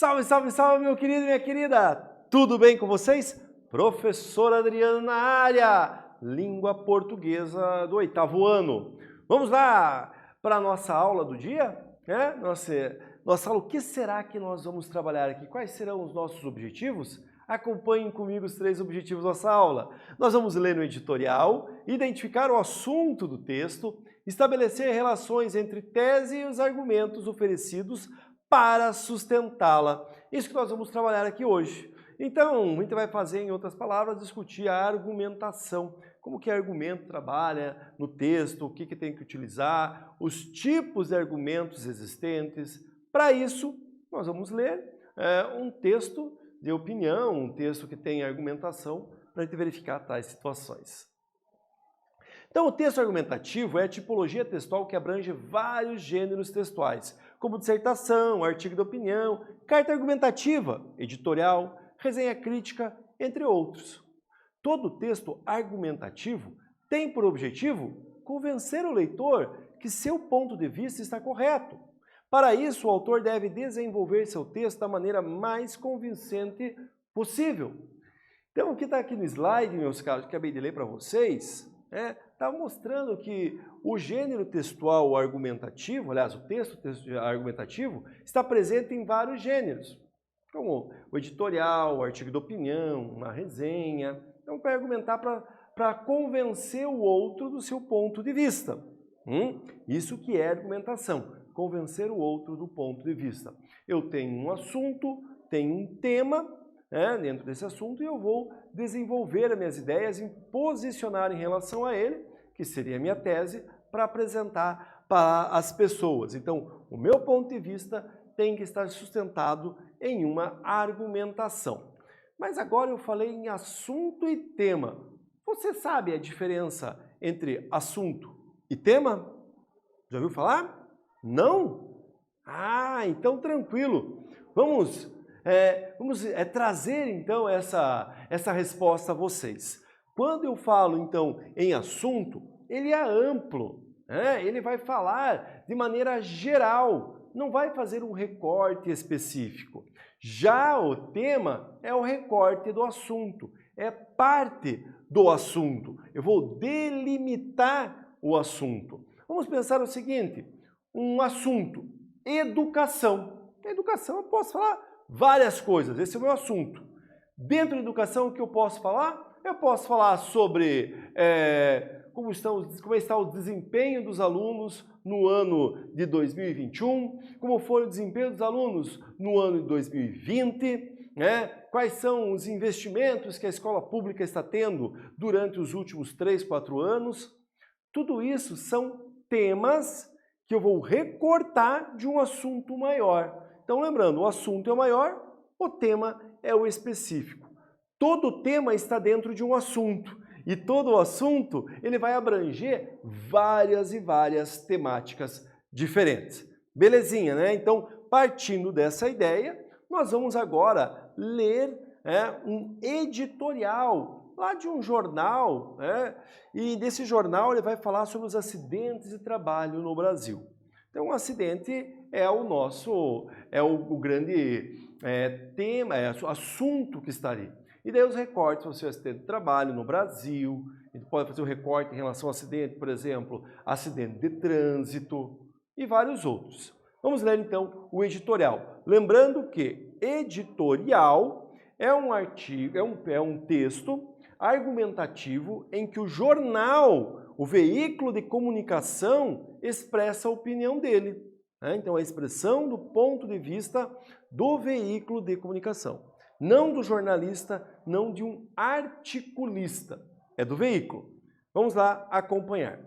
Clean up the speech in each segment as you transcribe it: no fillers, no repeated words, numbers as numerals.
Salve, salve, salve, meu querido e minha querida! Tudo bem com vocês? Professor Adriano na área, língua portuguesa do 8º ano. Vamos lá para a nossa aula do dia? Nossa aula, o que será que nós vamos trabalhar aqui? Quais serão os nossos objetivos? Acompanhem comigo os 3 objetivos da nossa aula. Nós vamos ler no editorial, identificar o assunto do texto, estabelecer relações entre tese e os argumentos oferecidos para sustentá-la. Isso que nós vamos trabalhar aqui hoje. Então, a gente vai fazer, em outras palavras, discutir a argumentação. Como que argumento trabalha no texto, o que tem que utilizar, os tipos de argumentos existentes. Para isso, nós vamos ler um texto de opinião, um texto que tem argumentação, para a gente verificar tais situações. Então, o texto argumentativo é a tipologia textual que abrange vários gêneros textuais, como dissertação, artigo de opinião, carta argumentativa, editorial, resenha crítica, entre outros. Todo texto argumentativo tem por objetivo convencer o leitor que seu ponto de vista está correto. Para isso, o autor deve desenvolver seu texto da maneira mais convincente possível. Então, o que está aqui no slide, meus caros, que acabei de ler para vocês, está mostrando que o gênero textual argumentativo, aliás, o texto argumentativo, está presente em vários gêneros, como o editorial, o artigo de opinião, uma resenha. Então, para argumentar, para convencer o outro do seu ponto de vista. Isso que é argumentação, convencer o outro do ponto de vista. Eu tenho um assunto, tenho um tema, dentro desse assunto, e eu vou desenvolver as minhas ideias e posicionar em relação a ele, que seria a minha tese, para apresentar para as pessoas. Então, o meu ponto de vista tem que estar sustentado em uma argumentação. Mas agora eu falei em assunto e tema. Você sabe a diferença entre assunto e tema? Já ouviu falar? Não? Ah, então tranquilo. Vamos trazer então essa resposta a vocês. Quando eu falo então em assunto, ele é amplo, ele vai falar de maneira geral, não vai fazer um recorte específico. Já o tema é o recorte do assunto, é parte do assunto. Eu vou delimitar o assunto. Vamos pensar o seguinte, um assunto, educação. Educação eu posso falar várias coisas, esse é o meu assunto. Dentro da educação, o que eu posso falar? Eu posso falar sobre como está o desempenho dos alunos no ano de 2021, como foi o desempenho dos alunos no ano de 2020, quais são os investimentos que a escola pública está tendo durante os últimos 3, 4 anos. Tudo isso são temas que eu vou recortar de um assunto maior. Então, lembrando, o assunto é o maior, o tema é o específico. Todo tema está dentro de um assunto e todo assunto ele vai abranger várias e várias temáticas diferentes. Belezinha, né? Então, partindo dessa ideia, nós vamos agora ler um editorial lá de um jornal, e desse jornal ele vai falar sobre os acidentes de trabalho no Brasil. Então, um acidente é o grande tema, o assunto que está ali. E daí os recortes vão ser o acidente de trabalho no Brasil, a gente pode fazer um recorte em relação ao acidente, por exemplo, acidente de trânsito e vários outros. Vamos ler então o editorial. Lembrando que editorial é um artigo, é um texto argumentativo em que o jornal, o veículo de comunicação, expressa a opinião dele. Então, a expressão do ponto de vista do veículo de comunicação. Não do jornalista, não de um articulista. É do veículo. Vamos lá acompanhar.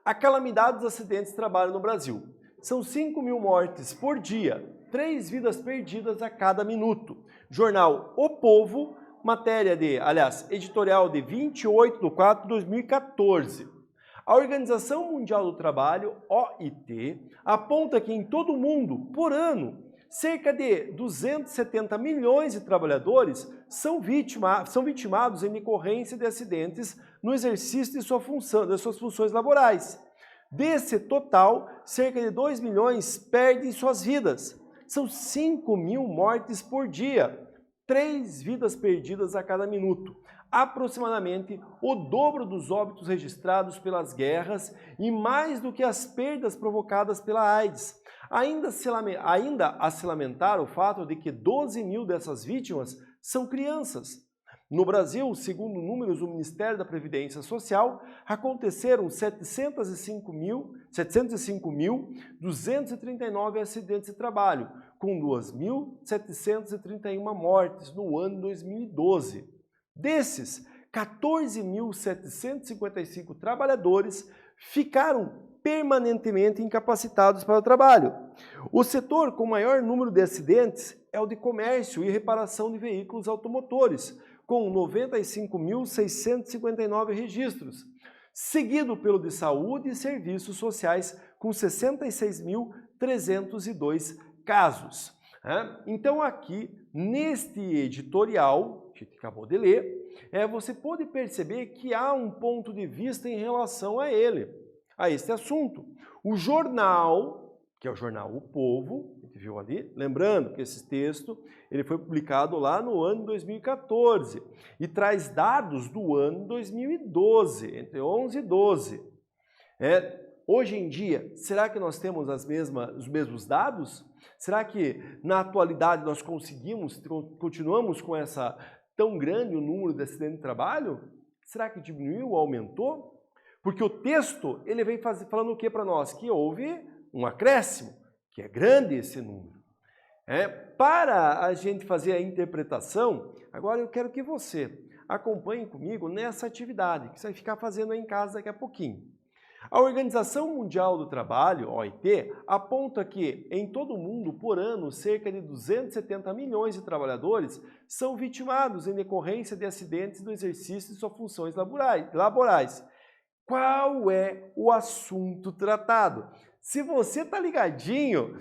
A calamidade dos acidentes de trabalho no Brasil. São 5.000 mortes por dia, 3 vidas perdidas a cada minuto. Jornal O Povo, editorial de 28/4/2014. A Organização Mundial do Trabalho, OIT, aponta que em todo o mundo, por ano, cerca de 270 milhões de trabalhadores são vitimados em decorrência de acidentes no exercício de suas funções laborais. Desse total, cerca de 2 milhões perdem suas vidas. são 5.000 mortes por dia, 3 vidas perdidas a cada minuto. Aproximadamente o dobro dos óbitos registrados pelas guerras e mais do que as perdas provocadas pela AIDS. Ainda a se lamentar o fato de que 12.000 dessas vítimas são crianças. No Brasil, segundo números do Ministério da Previdência Social, aconteceram 705.239 acidentes de trabalho, com 2.731 mortes no ano 2012. Desses, 14.755 trabalhadores ficaram permanentemente incapacitados para o trabalho. O setor com maior número de acidentes é o de comércio e reparação de veículos automotores, com 95.659 registros, seguido pelo de saúde e serviços sociais, com 66.302 casos. Então aqui, neste editorial, que a gente acabou de ler, você pode perceber que há um ponto de vista em relação a ele, a este assunto. O jornal, que é o jornal O Povo, a gente viu ali, lembrando que esse texto ele foi publicado lá no ano 2014 e traz dados do ano 2012, entre 11 e 12. Hoje em dia, será que nós temos os mesmos dados? Será que na atualidade nós continuamos com essa tão grande o número de acidentes de trabalho? Será que diminuiu ou aumentou? Porque o texto ele vem falando o que para nós? Que houve um acréscimo, que é grande esse número. Para a gente fazer a interpretação, agora eu quero que você acompanhe comigo nessa atividade, que você vai ficar fazendo aí em casa daqui a pouquinho. A Organização Mundial do Trabalho, OIT, aponta que, em todo o mundo, por ano, cerca de 270 milhões de trabalhadores são vitimados em decorrência de acidentes no exercício de suas funções laborais. Qual é o assunto tratado? Se você está ligadinho,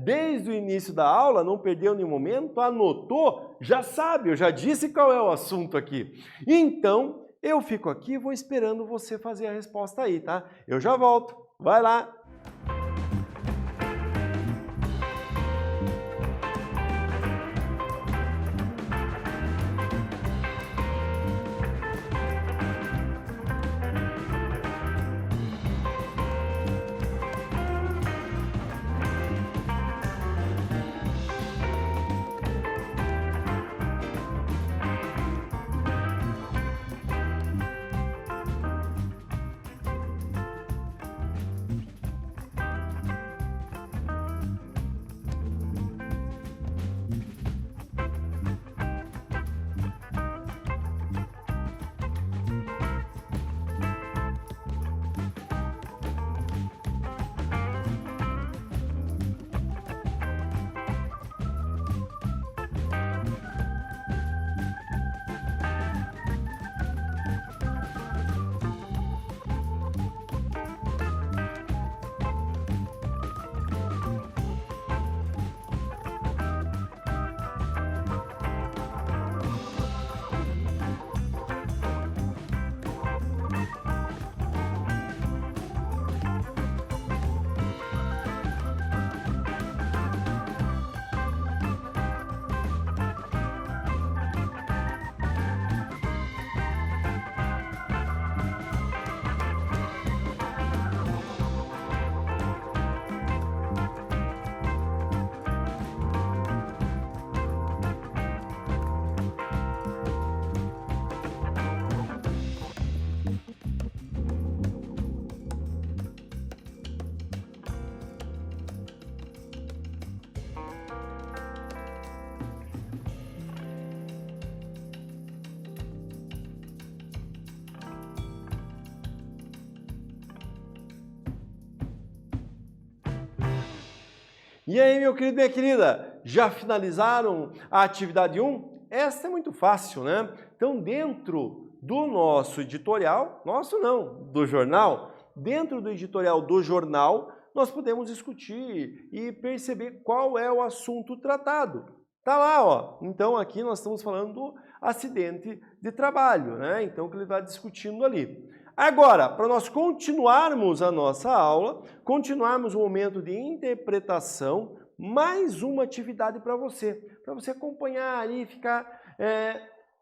desde o início da aula, não perdeu nenhum momento, anotou, já sabe, eu já disse qual é o assunto aqui. Então, eu fico aqui e vou esperando você fazer a resposta aí, tá? Eu já volto. Vai lá! E aí, meu querido e minha querida, já finalizaram a atividade 1? Essa é muito fácil, né? Então, dentro do nosso editorial, do jornal, dentro do editorial do jornal, nós podemos discutir e perceber qual é o assunto tratado. Tá lá, ó. Então, aqui nós estamos falando do acidente de trabalho, né? Então, que ele está discutindo ali. Agora, para nós continuarmos a nossa aula, continuarmos o momento de interpretação, mais uma atividade para você acompanhar ali e ficar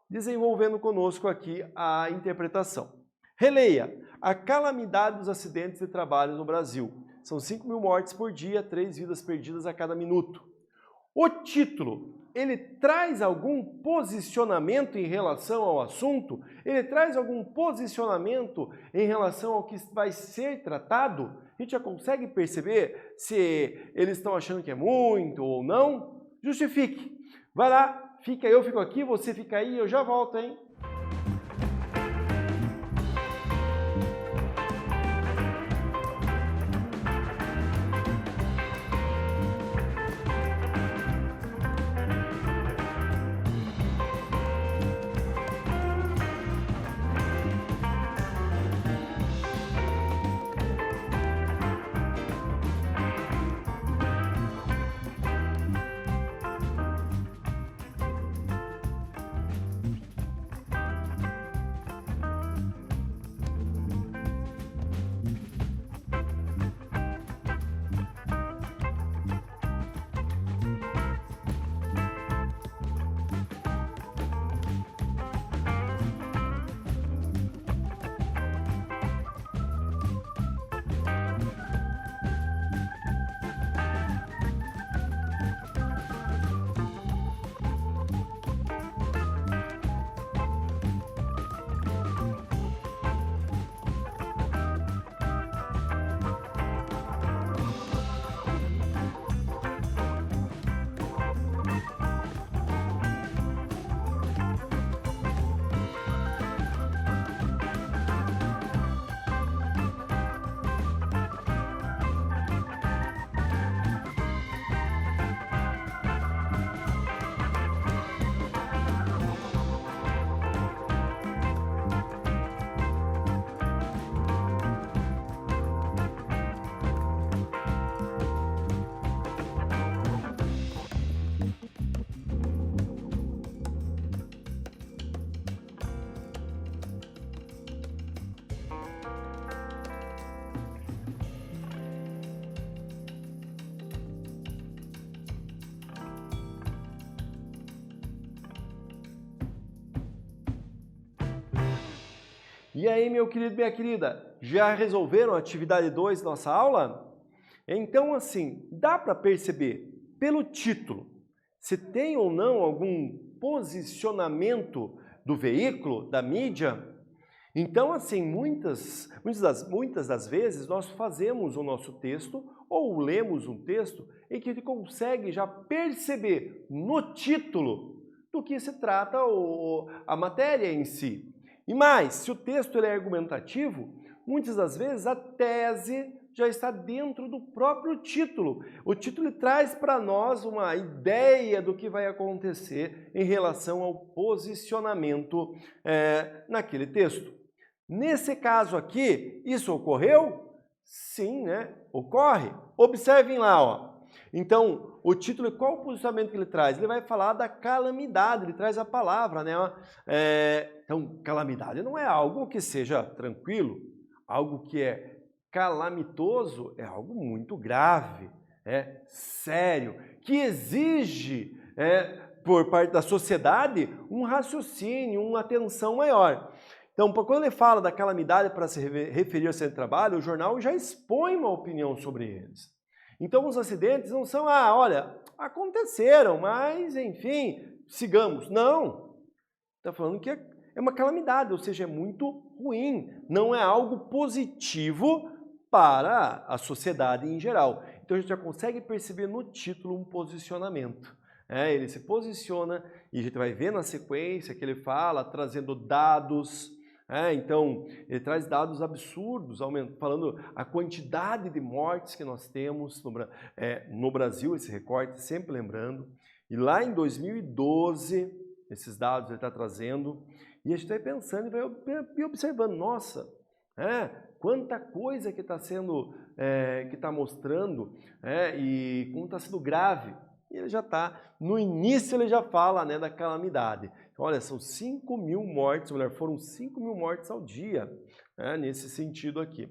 desenvolvendo conosco aqui a interpretação. Releia: a calamidade dos acidentes de trabalho no Brasil. São 5.000 mortes por dia, 3 vidas perdidas a cada minuto. O título, ele traz algum posicionamento em relação ao assunto? Ele traz algum posicionamento em relação ao que vai ser tratado? A gente já consegue perceber se eles estão achando que é muito ou não? Justifique. Vai lá, eu fico aqui, você fica aí, eu já volto, hein? E aí, meu querido, minha querida, já resolveram a atividade 2 da nossa aula? Então, assim, dá para perceber pelo título se tem ou não algum posicionamento do veículo, da mídia? Então, assim, muitas das vezes nós fazemos o nosso texto ou lemos um texto em que a gente consegue já perceber no título do que se trata a matéria em si. E mais, se o texto é argumentativo, muitas das vezes a tese já está dentro do próprio título. O título traz para nós uma ideia do que vai acontecer em relação ao posicionamento naquele texto. Nesse caso aqui, isso ocorreu? Sim, né? Ocorre. Observem lá, ó. Então, o título, qual o posicionamento que ele traz? Ele vai falar da calamidade, ele traz a palavra, né? Então, calamidade não é algo que seja tranquilo, algo que é calamitoso, é algo muito grave, é sério, que exige, por parte da sociedade, um raciocínio, uma atenção maior. Então, quando ele fala da calamidade para se referir ao centro de trabalho, o jornal já expõe uma opinião sobre eles. Então, os acidentes não são, olha, aconteceram, mas, enfim, sigamos. Não, está falando que é uma calamidade, ou seja, é muito ruim, não é algo positivo para a sociedade em geral. Então, a gente já consegue perceber no título um posicionamento. Ele se posiciona e a gente vai ver na sequência que ele fala, trazendo dados. Então, ele traz dados absurdos, falando a quantidade de mortes que nós temos no Brasil, esse recorte, sempre lembrando. E lá em 2012, esses dados ele está trazendo, e a gente vai pensando e vai observando, nossa, quanta coisa que está sendo, que está mostrando, e como está sendo grave. E ele já está, no início ele já fala, né, da calamidade. Então, olha, são 5.000 mortes, foram 5.000 mortes ao dia, nesse sentido aqui.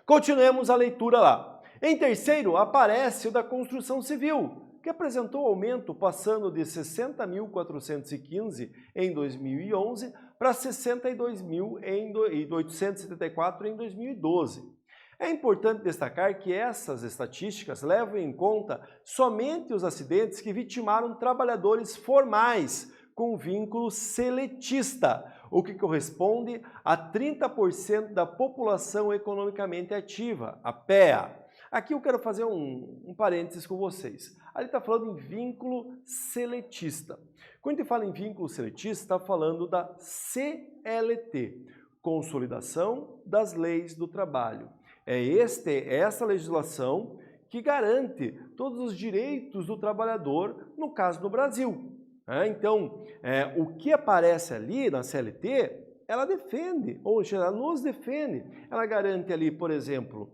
Continuemos a leitura lá. Em terceiro, aparece o da construção civil, que apresentou aumento passando de 60.415 em 2011 para 62.874 em 2012. É importante destacar que essas estatísticas levam em conta somente os acidentes que vitimaram trabalhadores formais com vínculo seletista, o que corresponde a 30% da população economicamente ativa, a PEA. Aqui eu quero fazer um parênteses com vocês. Ali está falando em vínculo seletista. Quando a gente fala em vínculo seletista, está falando da CLT, Consolidação das Leis do Trabalho. É essa legislação que garante todos os direitos do trabalhador, no caso do Brasil. Então, o que aparece ali na CLT, ela defende, ou seja, ela nos defende. Ela garante ali, por exemplo,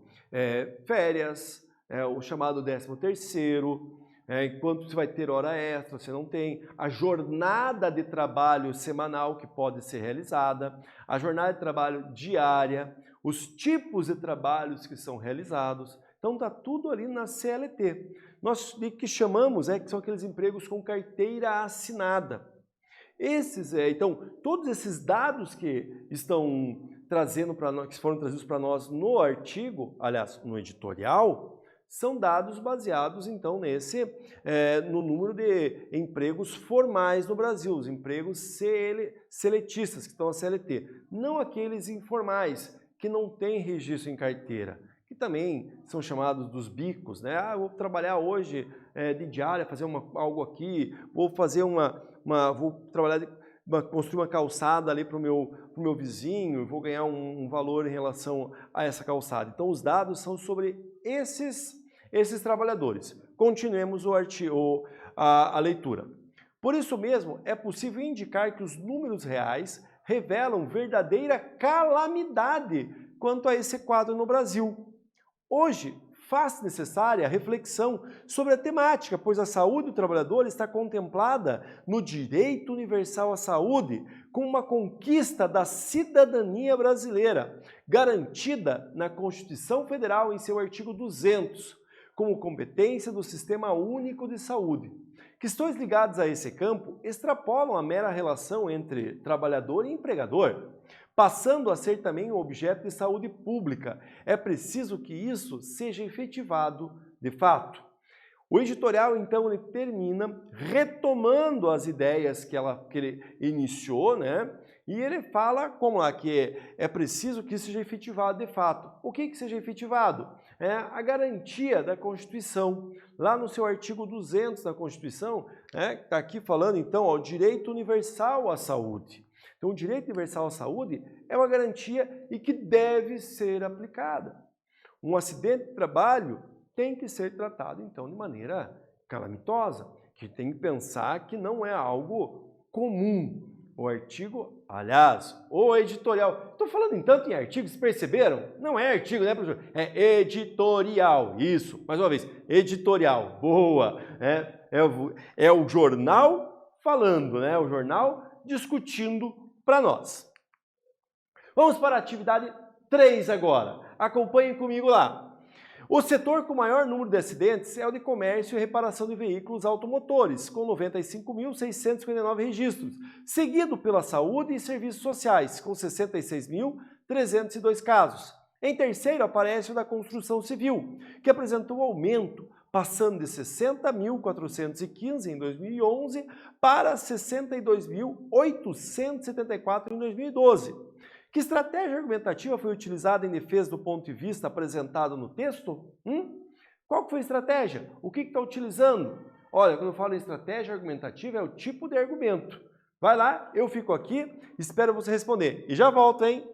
férias, o chamado 13º, enquanto você vai ter hora extra, você não tem, a jornada de trabalho semanal que pode ser realizada, a jornada de trabalho diária, os tipos de trabalhos que são realizados. Então está tudo ali na CLT. Nós que chamamos, que são aqueles empregos com carteira assinada. Então, todos esses dados que estão trazendo para nós, que foram trazidos para nós no artigo, aliás, no editorial, são dados baseados, então, no número de empregos formais no Brasil, os empregos seletistas, que estão na CLT, não aqueles informais, que não têm registro em carteira, que também são chamados dos bicos, né? Vou trabalhar hoje de diária, fazer algo aqui, vou fazer vou trabalhar, construir uma calçada ali para o meu vizinho, vou ganhar um valor em relação a essa calçada. Então, os dados são sobre esses trabalhadores. Continuemos a leitura. Por isso mesmo, é possível indicar que os números reais revelam verdadeira calamidade quanto a esse quadro no Brasil. Hoje, faz necessária a reflexão sobre a temática, pois a saúde do trabalhador está contemplada no direito universal à saúde como uma conquista da cidadania brasileira, garantida na Constituição Federal em seu artigo 200, como competência do Sistema Único de Saúde. Questões ligadas a esse campo extrapolam a mera relação entre trabalhador e empregador, passando a ser também um objeto de saúde pública. É preciso que isso seja efetivado de fato. O editorial, então, ele termina retomando as ideias que ele iniciou, né? E ele fala que é preciso que isso seja efetivado de fato. O que seja efetivado? A garantia da Constituição. Lá no seu artigo 200 da Constituição, está aqui falando, então, o direito universal à saúde. Então, o direito universal à saúde é uma garantia e que deve ser aplicada. Um acidente de trabalho tem que ser tratado, então, de maneira calamitosa, que tem que pensar que não é algo comum. O artigo, aliás, o editorial. Estou falando tanto em artigo, vocês perceberam? Não é artigo, né, professor? É editorial. Isso, mais uma vez, editorial. Boa. É o jornal falando, né? O jornal discutindo para nós. Vamos para a atividade 3 agora. Acompanhem comigo lá. O setor com maior número de acidentes é o de comércio e reparação de veículos automotores, com 95.659 registros, seguido pela saúde e serviços sociais, com 66.302 casos. Em terceiro, aparece o da construção civil, que apresentou aumento, passando de 60.415 em 2011 para 62.874 em 2012. Que estratégia argumentativa foi utilizada em defesa do ponto de vista apresentado no texto? Qual foi a estratégia? O que está utilizando? Olha, quando eu falo em estratégia argumentativa, é o tipo de argumento. Vai lá, eu fico aqui, espero você responder. E já volto, hein?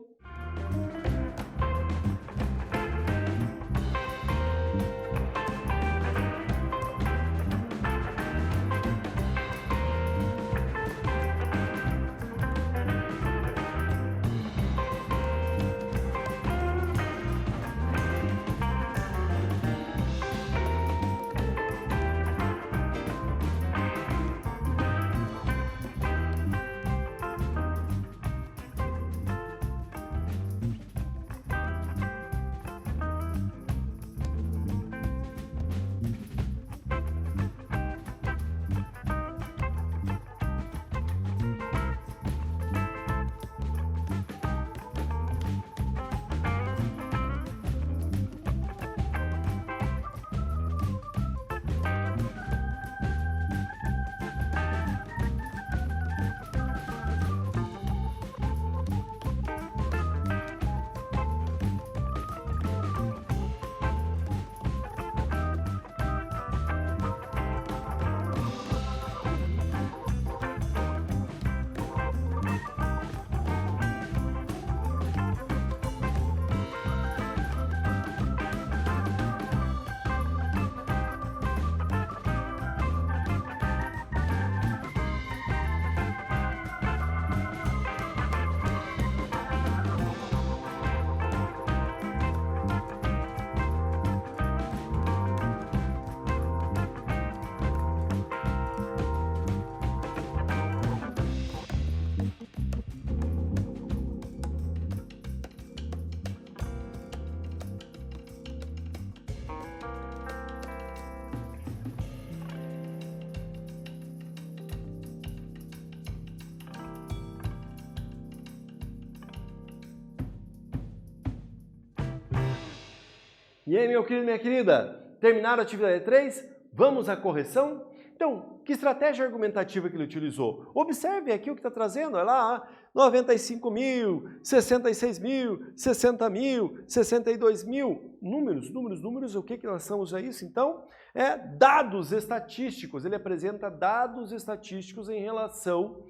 E aí, meu querido, minha querida, terminaram a atividade 3? Vamos à correção? Então, que estratégia argumentativa que ele utilizou? Observe aqui o que está trazendo, olha lá, 95 mil, 66 mil, 60 mil, 62 mil, números, o que nós somos a isso? Então, dados estatísticos, ele apresenta dados estatísticos em relação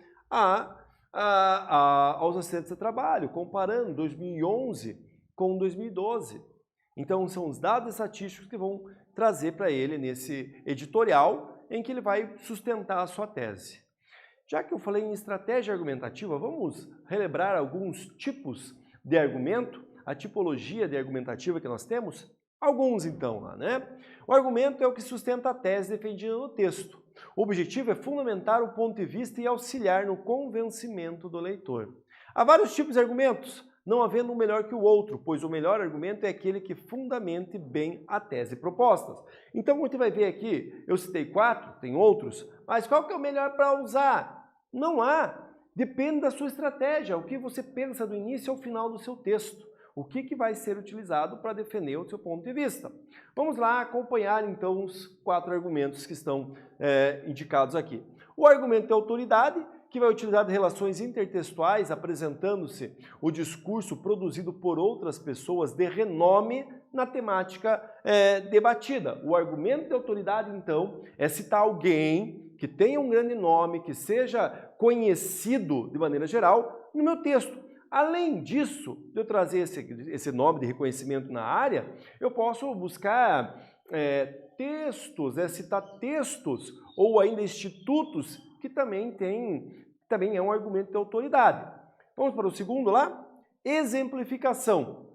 aos acidentes de trabalho, comparando 2011 com 2012. Então, são os dados estatísticos que vão trazer para ele nesse editorial em que ele vai sustentar a sua tese. Já que eu falei em estratégia argumentativa, vamos relembrar alguns tipos de argumento, a tipologia de argumentativa que nós temos? Alguns então lá, né? O argumento é o que sustenta a tese defendida no texto. O objetivo é fundamentar o ponto de vista e auxiliar no convencimento do leitor. Há vários tipos de argumentos, não havendo um melhor que o outro, pois o melhor argumento é aquele que fundamente bem a tese proposta. Então, como você vai ver aqui, eu citei 4, tem outros, mas qual que é o melhor para usar? Não há. Depende da sua estratégia, o que você pensa do início ao final do seu texto. O que vai ser utilizado para defender o seu ponto de vista. Vamos lá acompanhar, então, os 4 argumentos que estão indicados aqui. O argumento de autoridade, que vai utilizar relações intertextuais, apresentando-se o discurso produzido por outras pessoas de renome na temática debatida. O argumento de autoridade, então, é citar alguém que tenha um grande nome, que seja conhecido de maneira geral no meu texto. Além disso, de eu trazer esse nome de reconhecimento na área, eu posso buscar textos, citar textos ou ainda institutos que também é um argumento de autoridade. Vamos para o segundo lá? Exemplificação.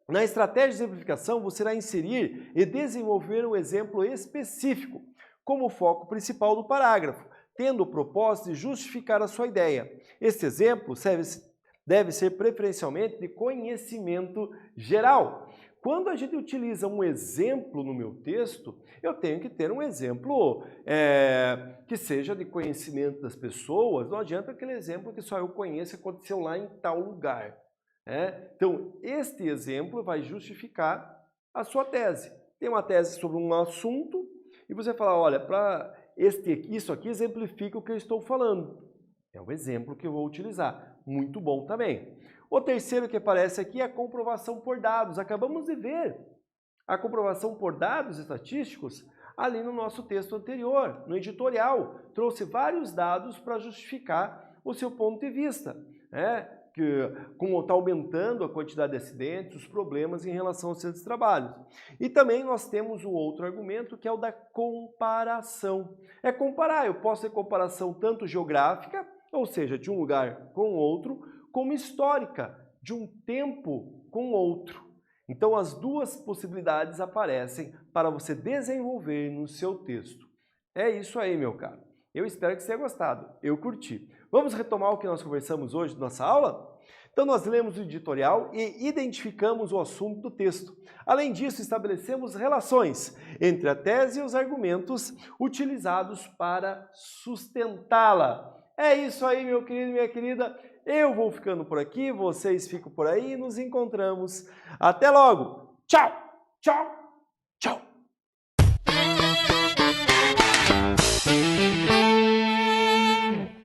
Na estratégia de exemplificação, você irá inserir e desenvolver um exemplo específico como foco principal do parágrafo, tendo o propósito de justificar a sua ideia. Este exemplo deve ser preferencialmente de conhecimento geral. Quando a gente utiliza um exemplo no meu texto, eu tenho que ter um exemplo que seja de conhecimento das pessoas. Não adianta aquele exemplo que só eu conheço, aconteceu lá em tal lugar. Então, este exemplo vai justificar a sua tese. Tem uma tese sobre um assunto e você fala, olha, isso aqui exemplifica o que eu estou falando. É o exemplo que eu vou utilizar. Muito bom também. O terceiro que aparece aqui é a comprovação por dados. Acabamos de ver a comprovação por dados estatísticos ali no nosso texto anterior, no editorial. Trouxe vários dados para justificar o seu ponto de vista. Que como está aumentando a quantidade de acidentes, os problemas em relação aos centros de trabalho. E também nós temos o outro argumento, que é o da comparação. É comparar, eu posso ter comparação tanto geográfica, ou seja, de um lugar com outro, como histórica, de um tempo com outro. Então, as duas possibilidades aparecem para você desenvolver no seu texto. É isso aí, meu caro. Eu espero que você tenha gostado. Eu curti. Vamos retomar o que nós conversamos hoje na nossa aula? Então, nós lemos o editorial e identificamos o assunto do texto. Além disso, estabelecemos relações entre a tese e os argumentos utilizados para sustentá-la. É isso aí, meu querido e minha querida. Eu vou ficando por aqui, vocês ficam por aí e nos encontramos. Até logo. Tchau! Tchau!